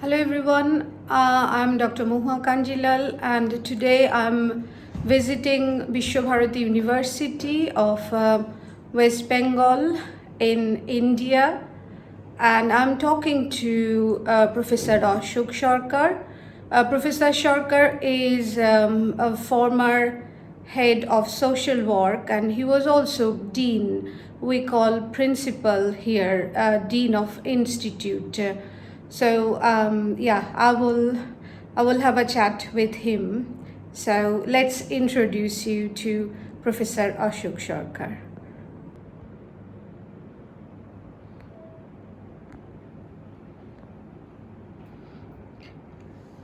Hello everyone, I'm Dr Mahuya Kanjilal and today I'm visiting Visva-Bharati University of West Bengal in India, and I'm talking to Professor Asok Sarkar. Professor Sarkar is a former head of social work and he was also dean, we call principal here, dean of institute. I will have a chat with him. So let's introduce you to Professor Asok Sarkar.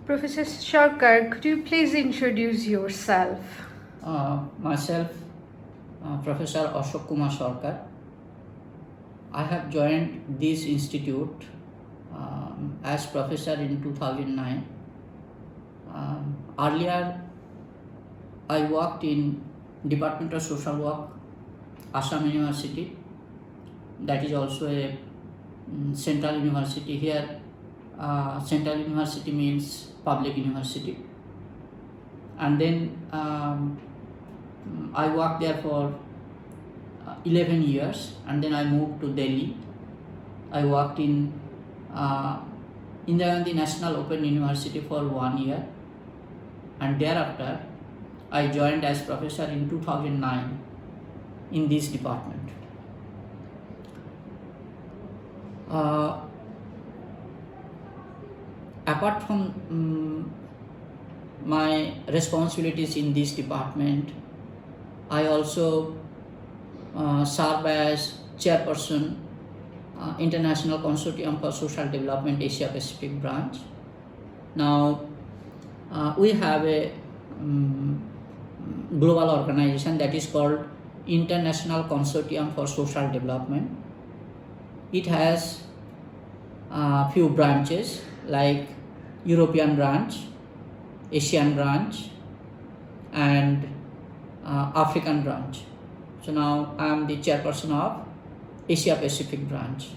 Professor Sarkar, could you please introduce yourself? Myself, Professor Asok Kumar Sarkar. I have joined this institute as professor in 2009. Earlier, I worked in Department of Social Work, Assam University. That is also a central university here. Central university means public university. And then I worked there for 11 years, and then I moved to Delhi. I worked in Indira Gandhi National Open University for 1 year, and thereafter I joined as professor in 2009 in this department. Apart from my responsibilities in this department, I also serve as chairperson International Consortium for Social Development Asia Pacific branch. Now we have a global organization that is called International Consortium for Social Development. It has a few branches like European branch, Asian branch, and African branch. So now I am the chairperson of Asia Pacific branch.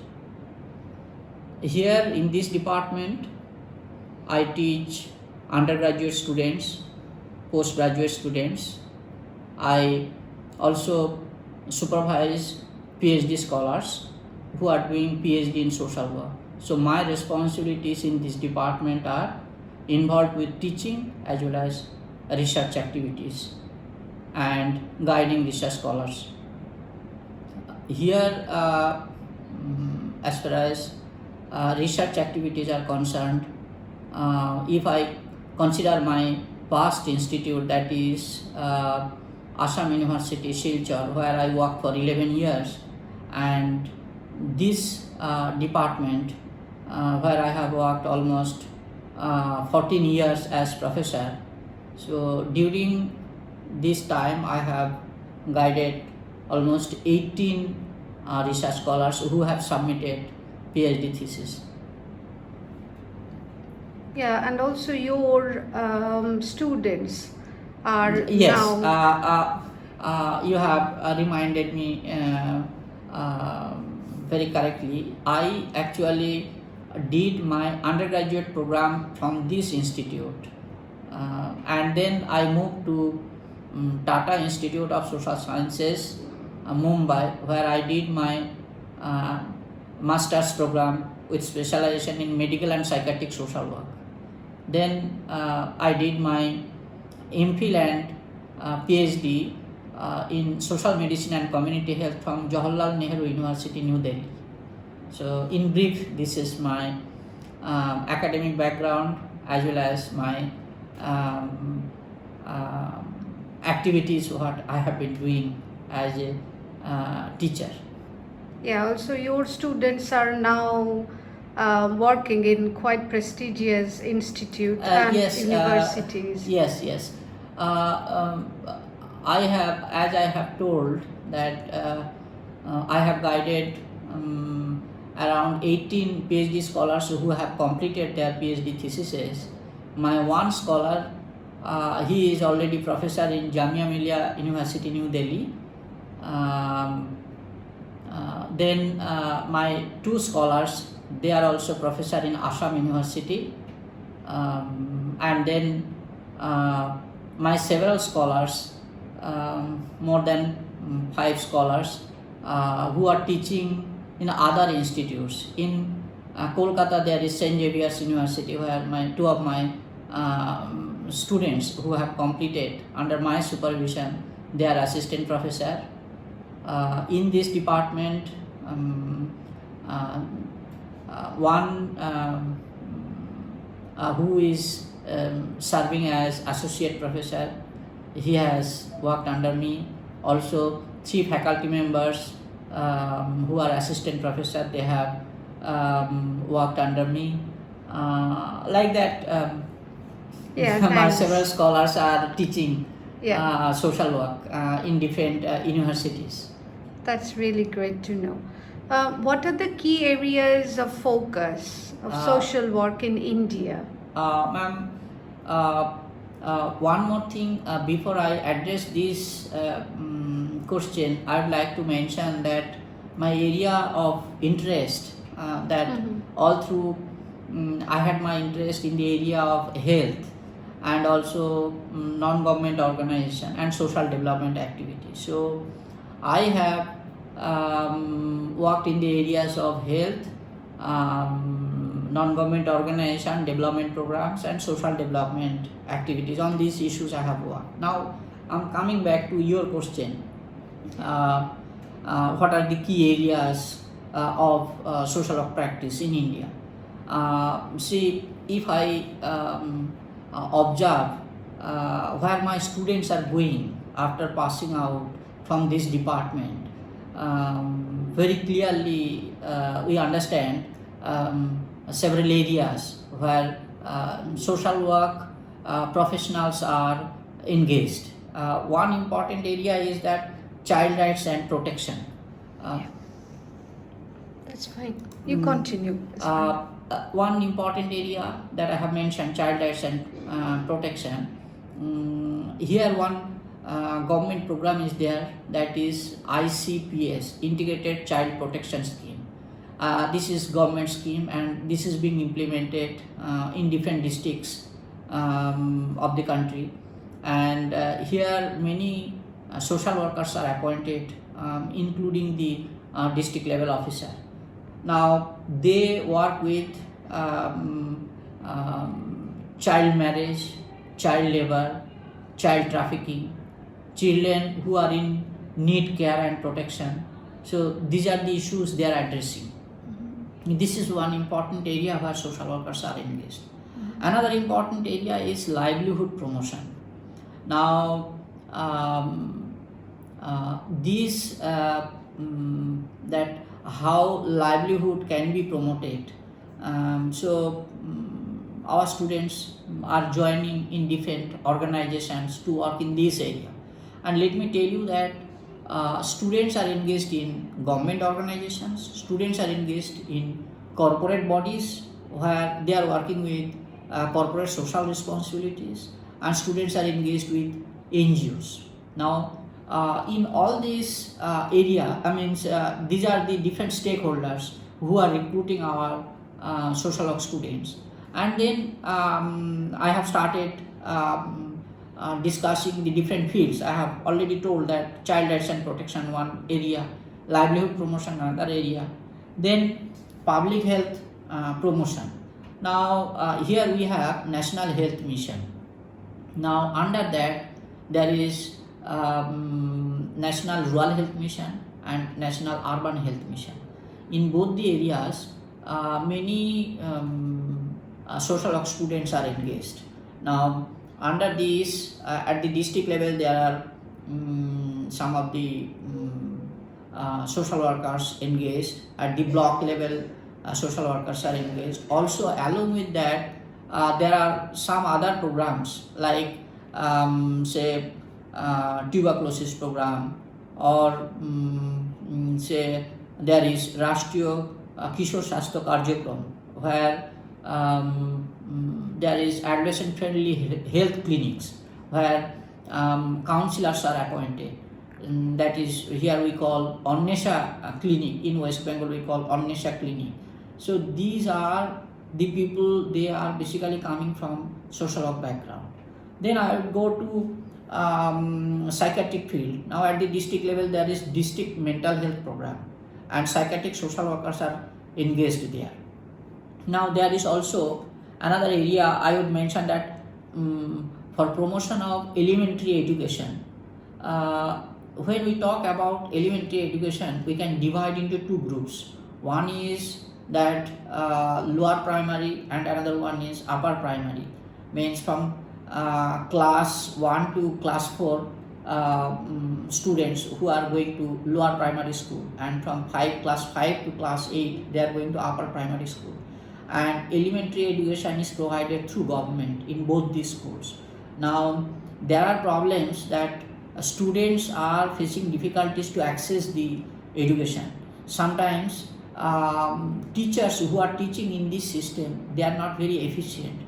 Here in this department, I teach undergraduate students, postgraduate students. I also supervise PhD scholars who are doing PhD in social work. So my responsibilities in this department are involved with teaching as well as research activities and guiding research scholars. Here, as far as research activities are concerned, if I consider my past institute, that is Assam University, Silchar, where I worked for 11 years, and this department where I have worked almost 14 years as professor. So during this time I have guided almost 18 research scholars who have submitted PhD thesis. Yeah, and also your students are Yes, now... you have reminded me very correctly. I actually did my undergraduate program from this institute, and then I moved to Tata Institute of Social Sciences, Mumbai, where I did my master's program with specialization in medical and psychiatric social work. Then I did my MPhil and PhD in social medicine and community health from Jawaharlal Nehru University, New Delhi. So in brief, this is my academic background as well as my activities what I have been doing as a teacher. Yeah, also your students are now working in quite prestigious institutes and universities. Yes. I have, as I have told, that I have guided around 18 PhD scholars who have completed their PhD theses. My one scholar, he is already professor in Jamia Millia University, New Delhi. Then my two scholars, they are also professor in Assam University. And then my several scholars, more than 5 scholars, who are teaching in other institutes. In Kolkata, there is St. Xavier's University, where two of my students who have completed under my supervision, they are assistant professor. In this department, one who is serving as associate professor, he has worked under me. Also, 3 faculty members who are assistant professor, they have worked under me. Like that, Yeah, my thanks. several scholars are teaching Yeah. social work in different universities. That's really great to know. What are the key areas of focus of social work in India? Ma'am, one more thing before I address this question, I would like to mention that my area of interest, that all through I had my interest in the area of health and also non-government organization and social development activities. So I have worked in the areas of health, non-government organization, development programs and social development activities. On these issues I have worked. Now I'm coming back to your question. What are the key areas of social work practice in India? See, if I observe where my students are going after passing out from this department, very clearly we understand several areas where social work professionals are engaged. One important area is that child rights and protection. That's fine. You continue. That's fine. One important area that I have mentioned, child rights and protection. Here one government program is there, that is ICPS, Integrated Child Protection Scheme. This is government scheme and this is being implemented in different districts of the country. And here many social workers are appointed, including the district level officer. Now they work with child marriage, child labor, child trafficking, children who are in need care and protection. So these are the issues they are addressing. This is one important area where social workers are engaged. Another important area is livelihood promotion. Now that how livelihood can be promoted. Our students are joining in different organizations to work in this area. And let me tell you that students are engaged in government organizations, students are engaged in corporate bodies where they are working with corporate social responsibilities, and students are engaged with NGOs. Now, in all these area, these are the different stakeholders who are recruiting our social work students. And then I have started discussing the different fields. I have already told that child rights and protection one area, livelihood promotion another area, then public health promotion. Now here we have National Health Mission. Now under that there is National Rural Health Mission and National Urban Health Mission. In both the areas, many social work students are engaged. Now, under these, at the district level, there are some of the social workers engaged. At the block level, social workers are engaged. Also, along with that, there are some other programs like, say, tuberculosis program, or say there is Rashtriya Kishor Shastha Karyakram, where there is adolescent friendly health clinics where counselors are appointed. That is, here we call Onnesha clinic, in West Bengal we call Onnesha clinic. So these are the people, they are basically coming from social work background. Then I would go to psychiatric field. Now at the district level there is district mental health program, and psychiatric social workers are engaged there. Now there is also another area I would mention, that for promotion of elementary education. When we talk about elementary education, we can divide into two groups. One is that lower primary, and another one is upper primary, means from class 1 to class 4 students who are going to lower primary school, and from class 5 to class 8 they are going to upper primary school. And elementary education is provided through government in both these schools. Now there are problems that students are facing difficulties to access the education. Sometimes teachers who are teaching in this system, they are not very efficient.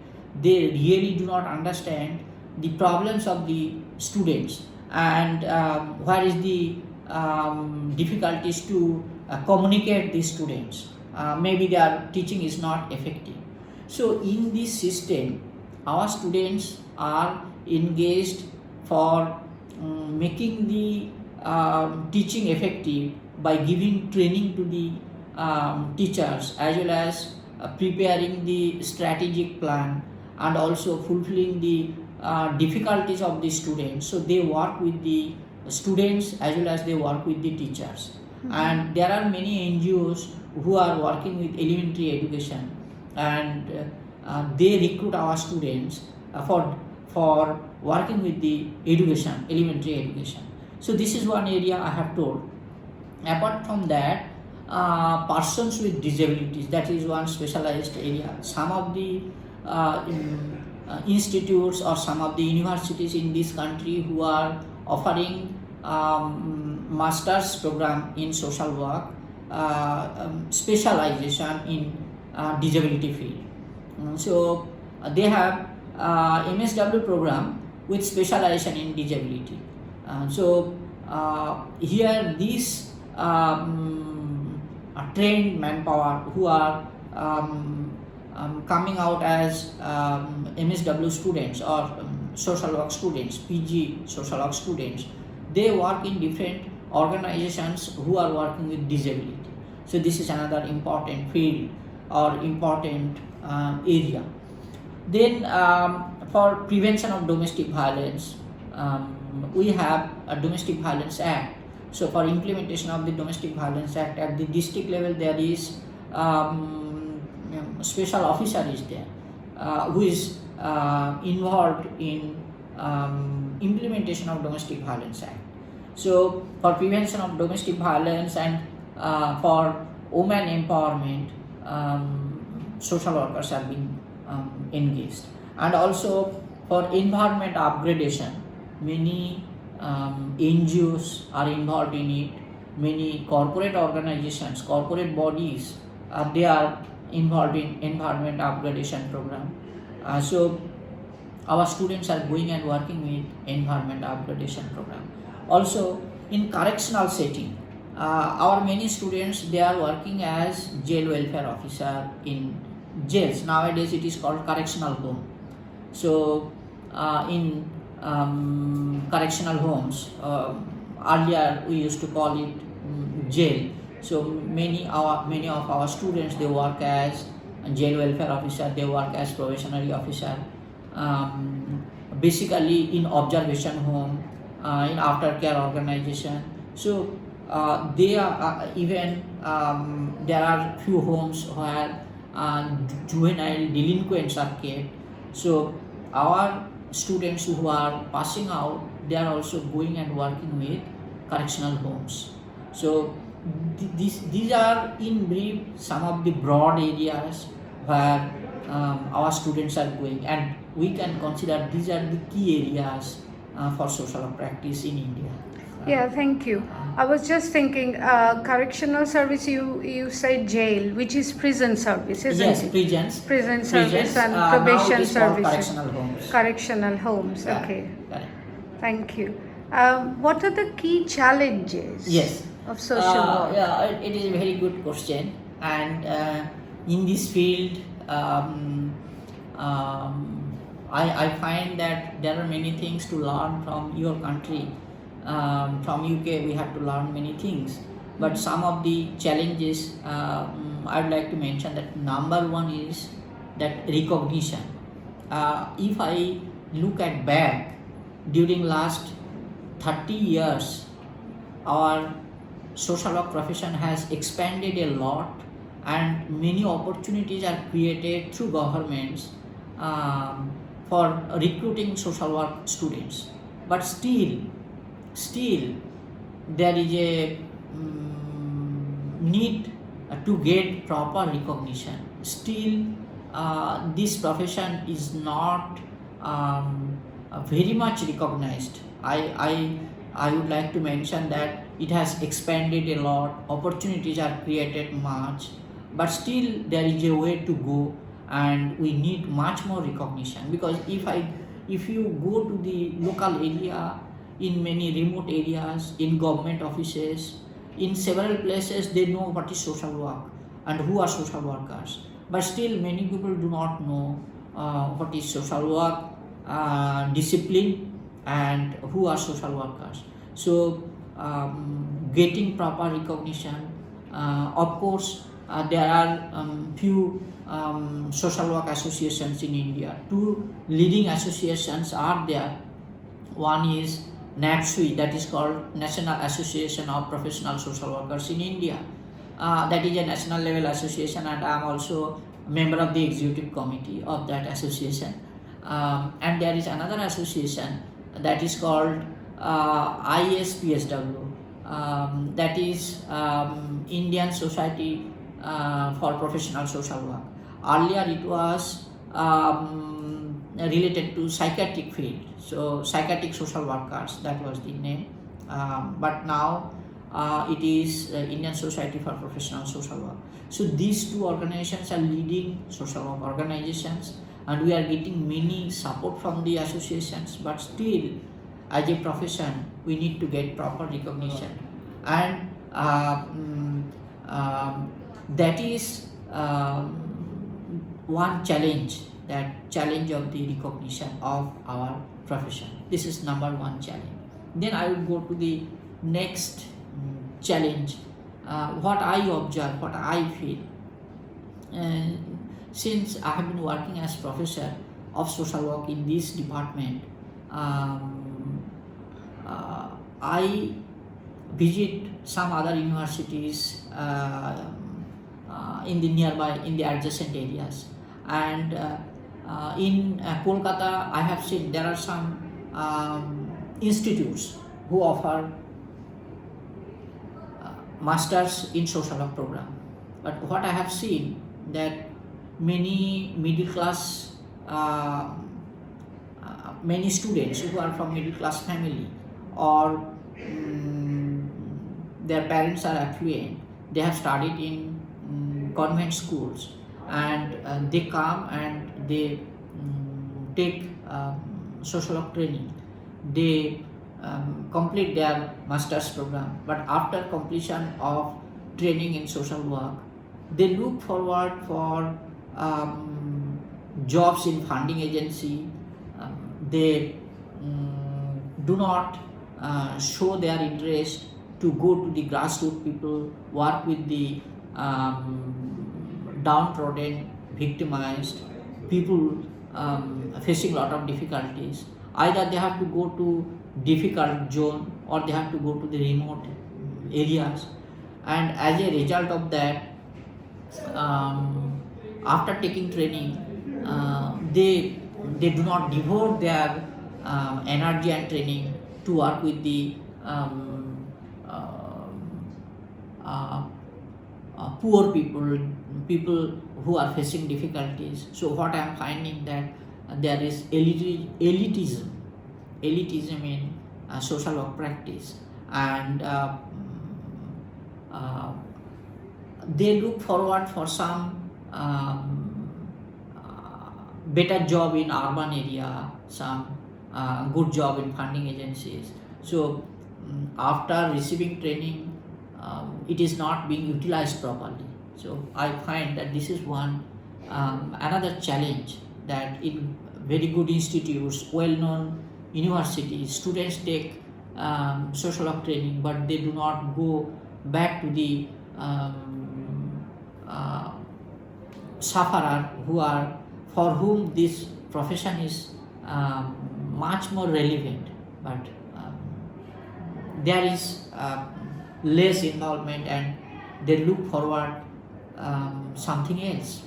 They really do not understand the problems of the students, and where is the difficulties to communicate these students. Maybe their teaching is not effective. So in this system, our students are engaged for making the teaching effective by giving training to the teachers, as well as preparing the strategic plan, and also fulfilling the difficulties of the students. So they work with the students as well as they work with the teachers. And there are many NGOs who are working with elementary education, and they recruit our students for working with the education, elementary education. So this is one area I have told. Apart from that, persons with disabilities, that is one specialized area. Some of the institutes or some of the universities in this country who are offering master's program in social work, specialization in disability field. So they have MSW program with specialization in disability. Here these trained manpower who are coming out as MSW students or social work students, PG social work students, they work in different organizations who are working with disability. So this is another important field or important area. Then for prevention of domestic violence, we have a Domestic Violence Act. So for implementation of the Domestic Violence Act at the district level, there is special officer is there who is involved in implementation of Domestic Violence Act. So for prevention of domestic violence and for women empowerment, social workers have been engaged. And also for environment upgradation, many NGOs are involved in it. Many corporate organizations, corporate bodies, they are involved in environment upgradation program. So our students are going and working with environment upgradation program. Also in correctional setting, our many students, they are working as jail welfare officer in jails. Nowadays it is called correctional home. So in correctional homes, earlier we used to call it jail. So many of our students, they work as jail welfare officer, they work as probationary officer, basically in observation home, in aftercare organization. So they are even there are few homes where juvenile delinquents are kept. So our students who are passing out, they are also going and working with correctional homes. So these are in brief some of the broad areas where our students are going, and we can consider these are the key areas for social work practice in India. Yeah, thank you. I was just thinking, correctional service, you said jail, which is prison service, isn't Yes, it? Prison service prisons, and now probation it is called services. correctional homes. Correctional homes, Yeah, okay. correct. Thank you. What are the key challenges Yes. of social work? Yeah, it is a very good question, and in this field, I find that there are many things to learn from your country. From UK we have to learn many things, but some of the challenges I would like to mention that number one is that recognition. If I look at back during last 30 years, our social work profession has expanded a lot and many opportunities are created through governments for recruiting social work students. But still there is a need to get proper recognition. Still this profession is not very much recognized. I would like to mention that it has expanded a lot, opportunities are created much, but still there is a way to go and we need much more recognition. Because if you go to the local area, in many remote areas, in government offices, in several places, they know what is social work and who are social workers, but still many people do not know what is social work discipline and who are social workers. So getting proper recognition, of course there are few social work associations in India. Two leading associations are there. One is NAPSWI, that is called National Association of Professional Social Workers in India. That is a national level association, and I am also a member of the executive committee of that association. And there is another association that is called ISPSW, that is Indian Society for Professional Social Work. Earlier it was related to psychiatric field, so psychiatric social workers, that was the name, but now it is Indian Society for Professional Social Work. So these two organizations are leading social work organizations, and we are getting many support from the associations, but still as a profession we need to get proper recognition, and that is one challenge, that challenge of the recognition of our profession. This is number one challenge. Then I will go to the next challenge, what I observe, what I feel. Since I have been working as professor of social work in this department, I visit some other universities in the nearby, in the adjacent areas, and in Kolkata I have seen there are some institutes who offer masters in social work program. But what I have seen that many middle class, many students who are from middle class family, or their parents are affluent, they have studied in convent schools, and they come and they take social work training. They complete their master's program, but after completion of training in social work, they look forward for jobs in funding agency. They do not show their interest to go to the grassroots people, work with the downtrodden, victimized people facing a lot of difficulties. Either they have to go to difficult zone or they have to go to the remote areas, and as a result of that, after taking training, they do not devote their energy and training to work with the poor people who are facing difficulties. So what I am finding that there is elitism in social work practice, and they look forward for some better job in urban area, some good job in funding agencies. So after receiving training, it is not being utilized properly. So I find that this is one another challenge, that in very good institutes, well-known universities, students take social work training, but they do not go back to the uh, sufferer for whom this profession is much more relevant, but there is less involvement and they look forward something else.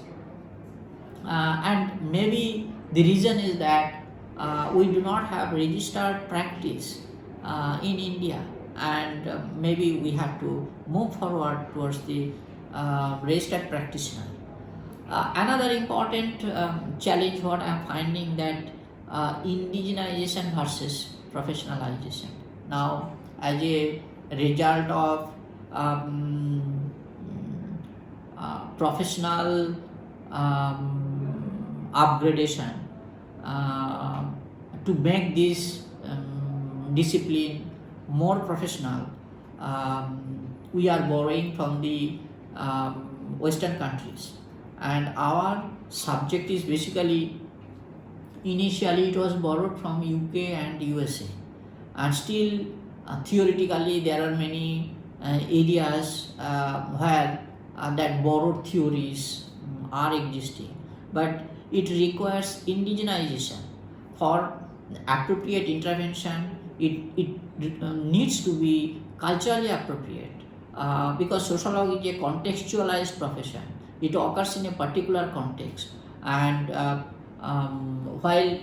And maybe the reason is that we do not have registered practice in India, and maybe we have to move forward towards the registered practitioner. Another important challenge what I am finding, that indigenization versus professionalization. Now, as a result of professional upgradation, to make this discipline more professional, we are borrowing from the Western countries, and our subject is basically, initially it was borrowed from UK and USA, and still theoretically there are many areas where that borrowed theories are existing, but it requires indigenization for appropriate intervention. It needs to be culturally appropriate, because sociology is a contextualized profession. It occurs in a particular context, and while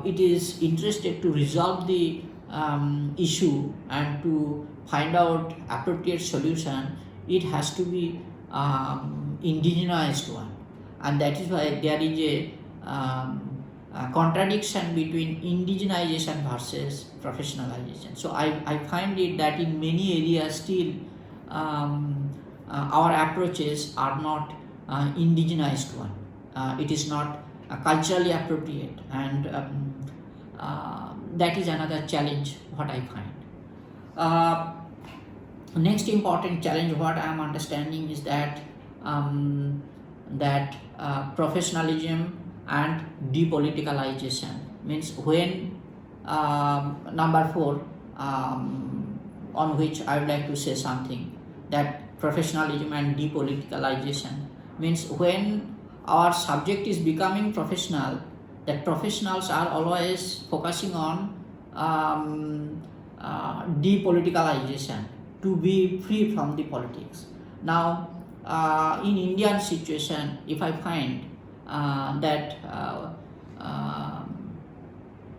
it is interested to resolve the issue and to find out appropriate solution, it has to be indigenized one, and that is why there is a contradiction between indigenization versus professionalization. So I find it that in many areas still our approaches are not indigenized one. It is not culturally appropriate, and that is another challenge what I find. Next important challenge what I am understanding is that professionalism and depoliticalization, means when number 4, on which I would like to say something, that professionalism and depoliticalization means when our subject is becoming professional, that professionals are always focusing on depoliticalization, to be free from the politics. Now, in Indian situation, if I find that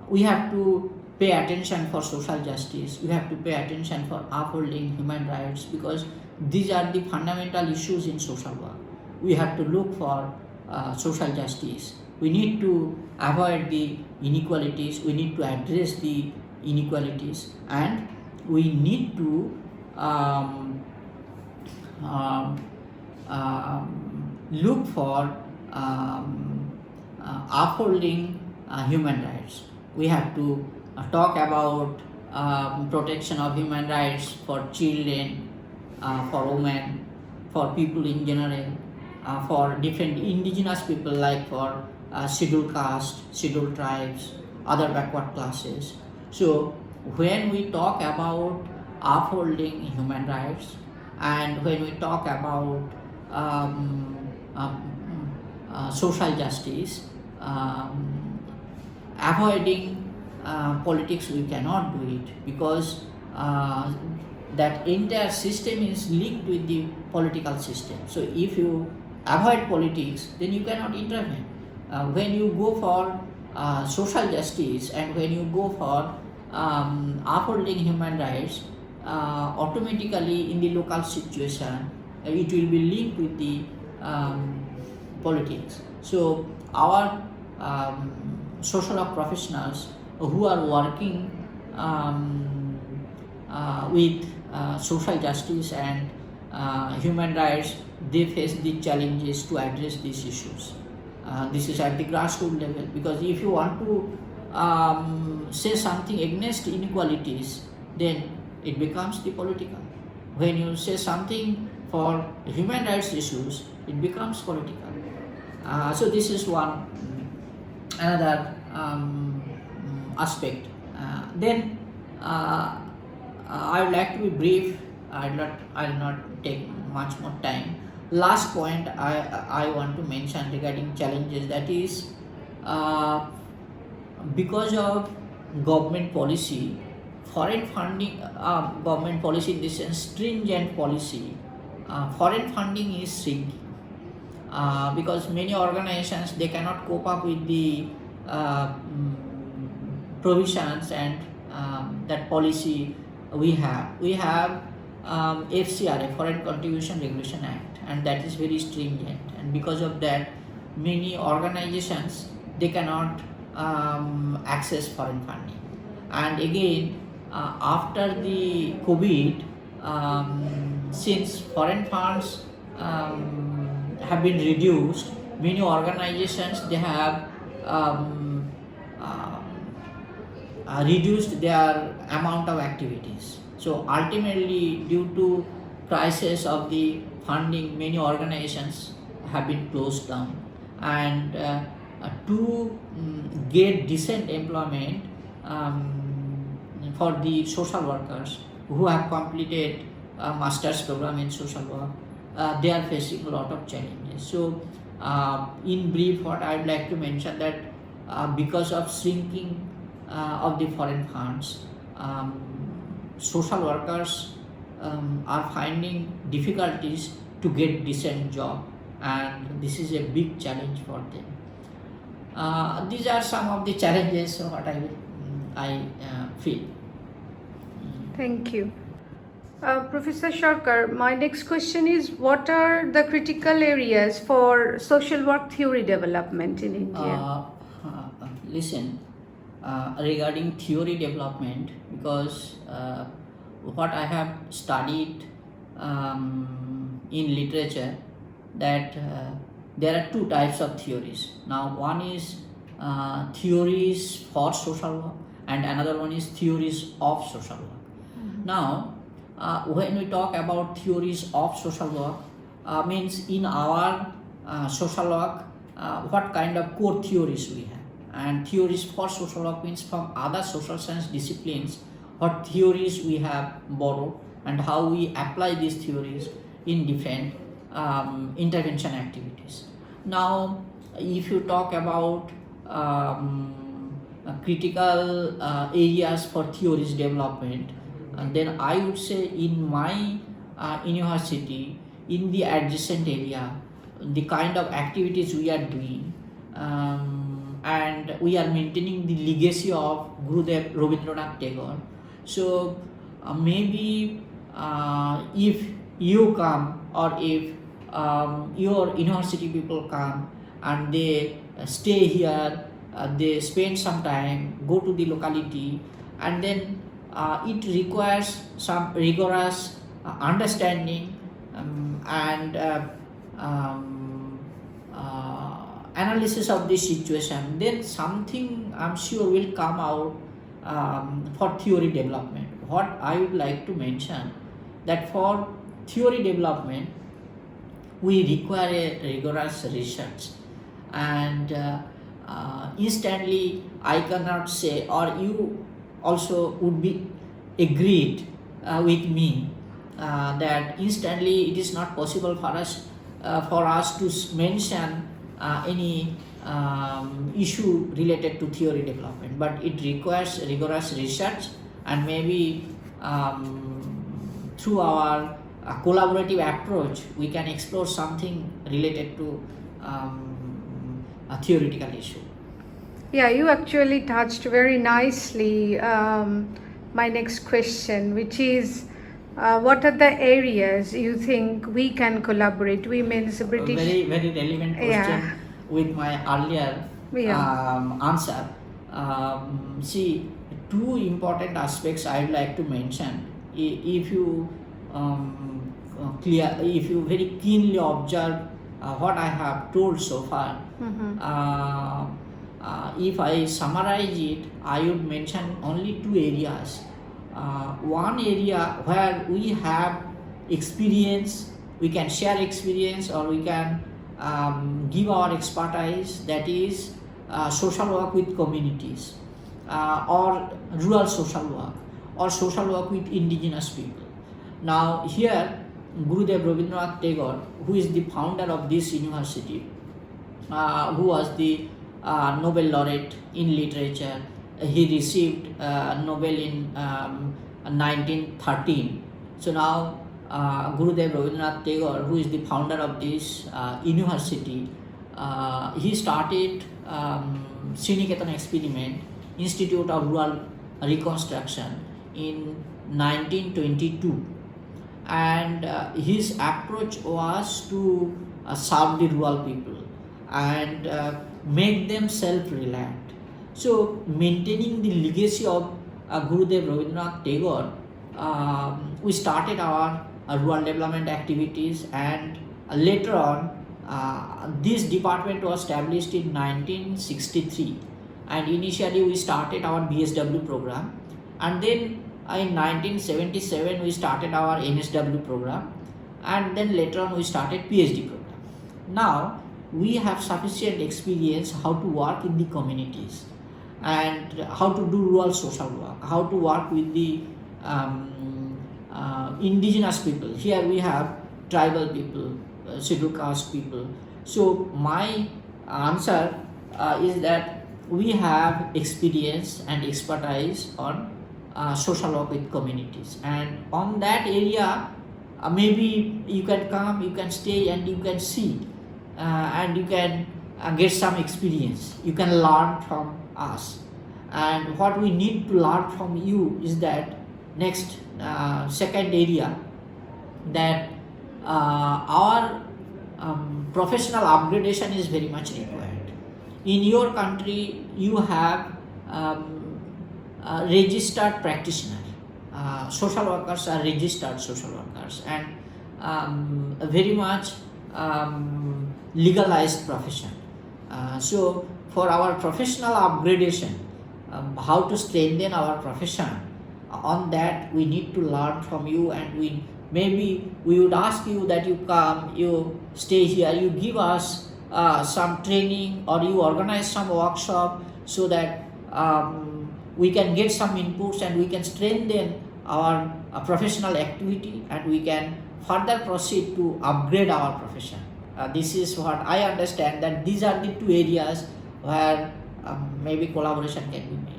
we have to pay attention for social justice, we have to pay attention for upholding human rights, because these are the fundamental issues in social work. We have to look for social justice. We need to avoid the inequalities, we need to address the inequalities, and we need to look for upholding human rights. We have to talk about protection of human rights for children, for women, for people in general, for different indigenous people, like for scheduled caste, scheduled tribes, other backward classes. So when we talk about upholding human rights, and when we talk about social justice, avoiding politics, we cannot do it, because that entire system is linked with the political system. So if you avoid politics, then you cannot intervene. When you go for social justice, and when you go for upholding human rights, automatically in the local situation it will be linked with the politics. So our social work professionals who are working with social justice and human rights, they face the challenges to address these issues. This is at the grassroots level, because if you want to say something against inequalities, then it becomes the political. When you say something for human rights issues, it becomes political. So this is one another aspect. Then I would like to be brief. I'll not take much more time. Last point I want to mention regarding challenges, that is because of government policy, foreign funding, government policy in this sense, stringent policy, foreign funding is shrinking. Because many organizations, they cannot cope up with the provisions and that policy we have. We have FCRA, Foreign Contribution Regulation Act, and that is very stringent, and because of that many organizations, they cannot access foreign funding. And again, after the COVID, since foreign funds have been reduced, many organizations, they have reduced their amount of activities. So ultimately, due to crisis of the funding, many organizations have been closed down. And to get decent employment for the social workers who have completed a master's program in social work, they are facing a lot of challenges. So in brief, what I would like to mention, that because of shrinking of the foreign funds, social workers are finding difficulties to get decent job, and this is a big challenge for them. These are some of the challenges what I feel. Thank you. Professor Sarkar, my next question is, what are the critical areas for social work theory development in India? Listen, regarding theory development, because what I have studied in literature, that there are two types of theories. Now, one is theories for social work, and another one is theories of social work. Now, when we talk about theories of social work, means in our social work, what kind of core theories we have. And theories for social work means from other social science disciplines, what theories we have borrowed and how we apply these theories in different intervention activities. Now, if you talk about critical areas for theories development, then I would say in my university, in the adjacent area, the kind of activities we are doing, and we are maintaining the legacy of Gurudev Rabindranath Tagore. So maybe if you come, or if your university people come and they stay here, they spend some time, go to the locality, and then it requires some rigorous understanding and analysis of this situation, then something I'm sure will come out for theory development. What I would like to mention, that for theory development, we require a rigorous research, and instantly I cannot say, or you also would be agreed with me that instantly it is not possible for us to mention any issue related to theory development, but it requires rigorous research, and maybe through our collaborative approach we can explore something related to a theoretical issue. Yeah, you actually touched very nicely my next question, which is, what are the areas you think we can collaborate? We means British. Very, very relevant question. Yeah. With my earlier answer. See, two important aspects I would like to mention. If you if you very keenly observe what I have told so far, if I summarize it, I would mention only two areas. One area where we have experience we can share experience, or we can give our expertise, that is social work with communities, or rural social work, or social work with indigenous people. Now here Gurudev Rabindranath Tagore, who is the founder of this university, who was the Nobel laureate in literature, he received Nobel in 1913. So now Gurudev Rabindranath Tagore, who is the founder of this university, he started Sriniketan Experiment Institute of Rural Reconstruction in 1922, and his approach was to serve the rural people and make them self-reliant. So maintaining the legacy of Gurudev Rabindranath Tagore, we started our rural development activities, and later on this department was established in 1963, and initially we started our BSW program, and then in 1977 we started our NSW program, and then later on we started PhD program. Now we have sufficient experience how to work in the communities, and how to do rural social work, how to work with the indigenous people. Here we have tribal people, scheduled caste people. So my answer is that we have experience and expertise on social work with communities, and on that area maybe you can come, you can stay, and you can see, and you can get some experience, you can learn from us. And what we need to learn from you is that next second area, that our professional upgradation is very much required. In your country you have registered practitioner, social workers are registered social workers, and very much legalized profession. So for our professional upgradation, how to strengthen our profession, on that we need to learn from you, and we would ask you that you come, you stay here, you give us some training, or you organize some workshop, so that we can get some inputs and we can strengthen our professional activity, and we can further proceed to upgrade our profession. This is what I understand, that these are the two areas where maybe collaboration can be made.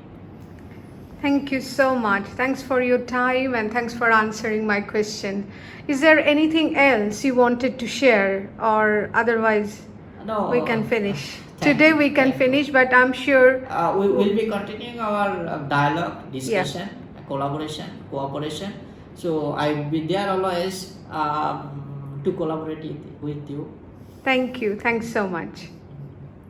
Thank you so much. Thanks for your time, and thanks for answering my question. Is there anything else you wanted to share, or otherwise No, we can finish? thank Today you, we can thank you. finish, but I'm sure We will be continuing our dialogue, discussion, collaboration, cooperation. So I will be there always to collaborate with you. thank you. Thanks so much.